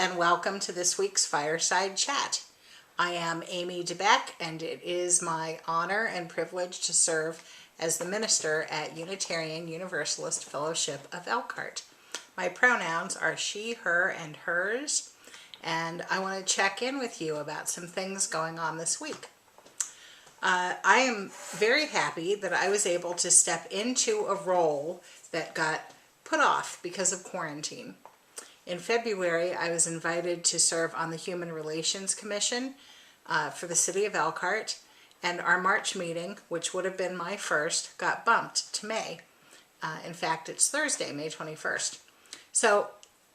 and welcome to this week's Fireside Chat. I am Amy DeBeck, and it is my honor and privilege to serve as the minister at Unitarian Universalist Fellowship of Elkhart. My pronouns are she, her, and hers, and I want to check in with you about some things going on this week. I am very happy that I was able to step into a role that got put off because of quarantine. In February, I was invited to serve on the Human Relations Commission for the city of Elkhart, and our March meeting, which would have been my first, got bumped to May. In fact, it's Thursday, May 21st. So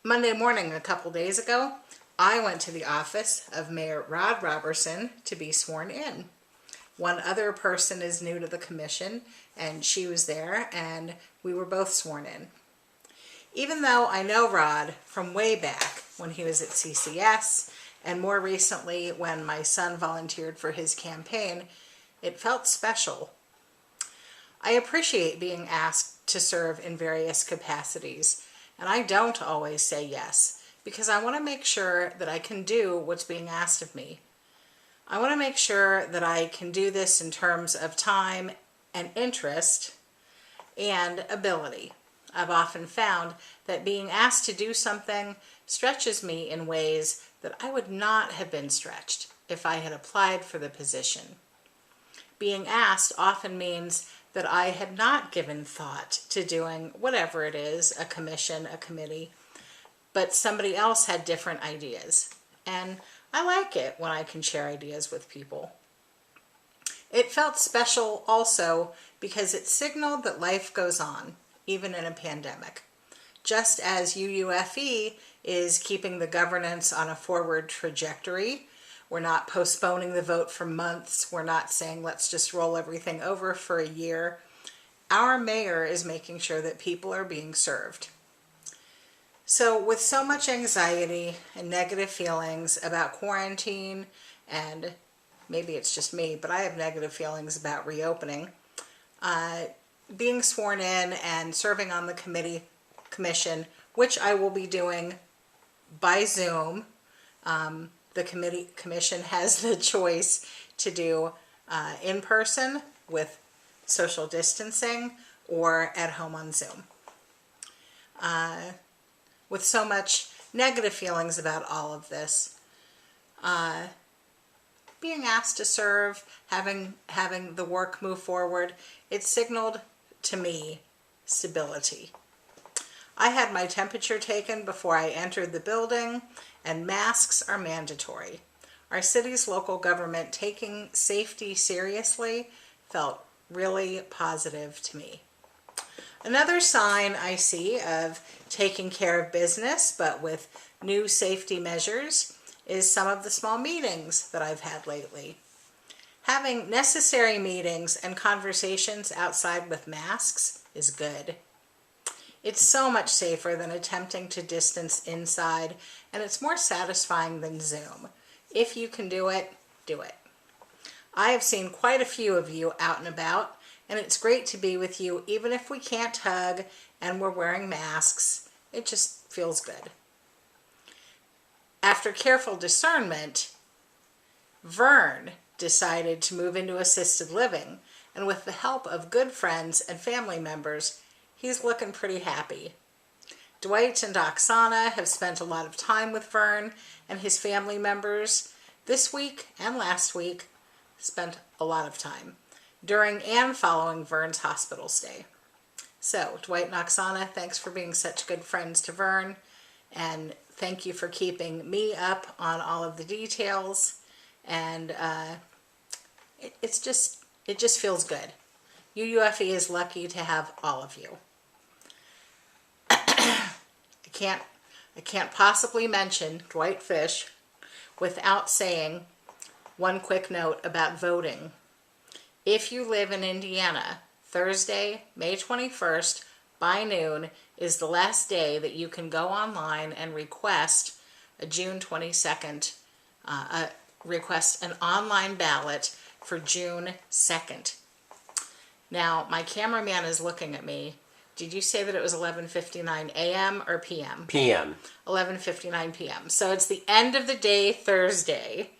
Monday morning, a couple days ago, I went to the office of Mayor Rod Robertson to be sworn in. One other person is new to the commission, and she was there, and we were both sworn in. Even though I know Rod from way back when he was at CCS, and more recently when my son volunteered for his campaign, it felt special. I appreciate being asked to serve in various capacities, and I don't always say yes, because I want to make sure that I can do what's being asked of me. I want to make sure that I can do this in terms of time and interest and ability. I've often found that being asked to do something stretches me in ways that I would not have been stretched if I had applied for the position. Being asked often means that I had not given thought to doing whatever it is, a commission, a committee, but somebody else had different ideas. And I like it when I can share ideas with people. It felt special also because it signaled that life goes on, even in a pandemic. Just as UUFE is keeping the governance on a forward trajectory, we're not postponing the vote for months, we're not saying let's just roll everything over for a year. Our mayor is making sure that people are being served. So with so much anxiety and negative feelings about quarantine, and maybe it's just me, but I have negative feelings about reopening, being sworn in and serving on the commission, which I will be doing by Zoom. The commission has the choice to do in person with social distancing or at home on Zoom. With so much negative feelings about all of this, being asked to serve, having the work move forward, it signaled to me stability. I had my temperature taken before I entered the building, and masks are mandatory. Our city's local government taking safety seriously felt really positive to me. Another sign I see of taking care of business, but with new safety measures, is some of the small meetings that I've had lately. Having necessary meetings and conversations outside with masks is good. It's so much safer than attempting to distance inside, and it's more satisfying than Zoom. If you can do it, do it. I have seen quite a few of you out and about, and it's great to be with you even if we can't hug and we're wearing masks. It just feels good. After careful discernment, Vern decided to move into assisted living, and with the help of good friends and family members, he's looking pretty happy. Dwight and Oksana have spent a lot of time with Vern and his family members. This week and last week, spent a lot of time during and following Vern's hospital stay. So, Dwight and Oksana, thanks for being such good friends to Vern, and thank you for keeping me up on all of the details. And it just feels good. UUFE is lucky to have all of you. I can't possibly mention Dwight Fish without saying one quick note about voting. If you live in Indiana, Thursday, May 21st, by noon, is the last day that you can go online and request a June 22nd, request an online ballot for June 2nd. Now, my cameraman is looking at me. did you say that it was 11:59 a.m. or p.m.? p.m. 11:59 p.m. So it's the end of the day Thursday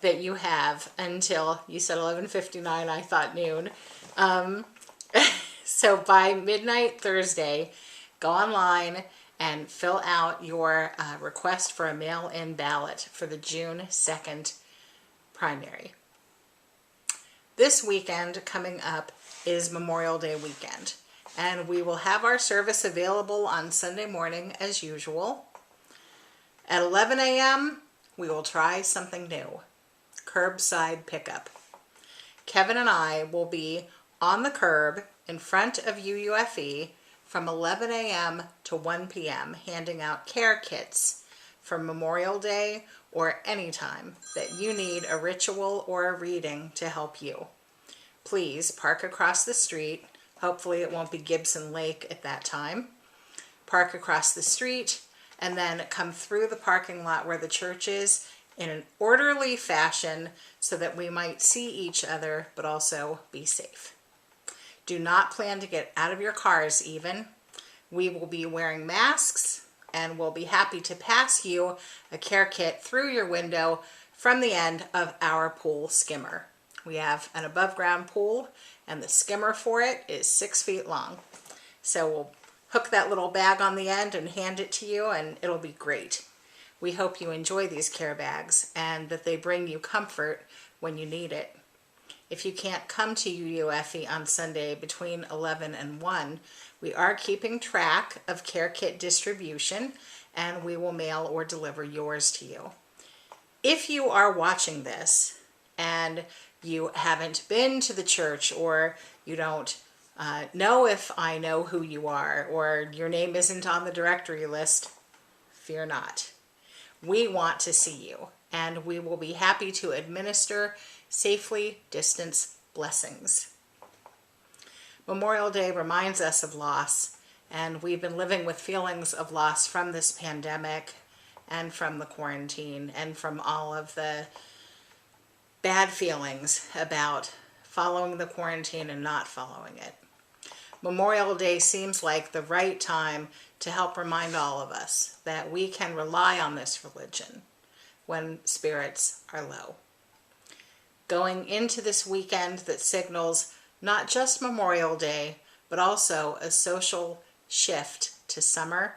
that you have until, you said 11:59, I thought noon. So by midnight Thursday, go online and fill out your request for a mail-in ballot for the June 2nd primary. This weekend coming up is Memorial Day weekend, and we will have our service available on Sunday morning as usual. At 11 a.m., we will try something new, curbside pickup. Kevin and I will be on the curb in front of UUFE from 11 a.m. to 1 p.m. handing out care kits for Memorial Day or any time that you need a ritual or a reading to help you. Please park across the street. Hopefully it won't be Gibson Lake at that time. Park across the street and then come through the parking lot where the church is in an orderly fashion so that we might see each other but also be safe. Do not plan to get out of your cars even. We will be wearing masks and we'll be happy to pass you a care kit through your window from the end of our pool skimmer. We have an above ground pool and the skimmer for it is 6 feet long. So we'll hook that little bag on the end and hand it to you and it'll be great. We hope you enjoy these care bags and that they bring you comfort when you need it. If you can't come to UUFE on Sunday between 11 and 1, we are keeping track of care kit distribution and we will mail or deliver yours to you. If you are watching this and you haven't been to the church or you don't know if I know who you are or your name isn't on the directory list, fear not. We want to see you and we will be happy to administer safely distanced blessings. Memorial Day reminds us of loss, and we've been living with feelings of loss from this pandemic and from the quarantine and from all of the bad feelings about following the quarantine and not following it. Memorial Day seems like the right time to help remind all of us that we can rely on this religion when spirits are low. Going into this weekend that signals not just Memorial Day, but also a social shift to summer,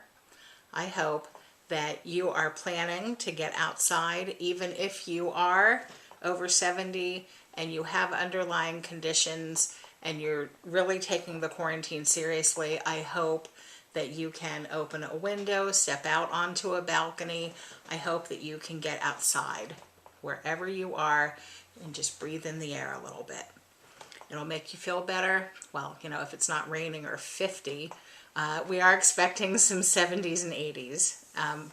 I hope that you are planning to get outside, even if you are over 70 and you have underlying conditions and you're really taking the quarantine seriously. I hope that you can open a window, step out onto a balcony. I hope that you can get outside wherever you are and just breathe in the air a little bit. It'll make you feel better. Well, you know, if it's not raining or 50, we are expecting some 70s and 80s,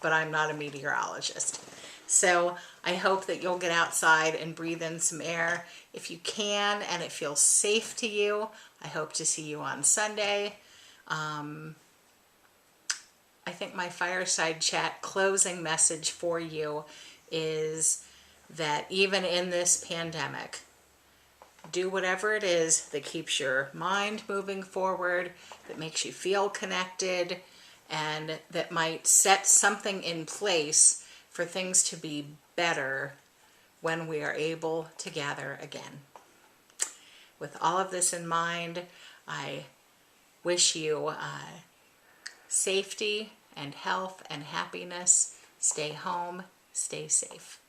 but I'm not a meteorologist. So I hope that you'll get outside and breathe in some air. If you can and it feels safe to you, I hope to see you on Sunday. I think my Fireside Chat closing message for you is that even in this pandemic, do whatever it is that keeps your mind moving forward, that makes you feel connected, and that might set something in place for things to be better when we are able to gather again. With all of this in mind, I wish you safety and health and happiness. Stay home, stay safe.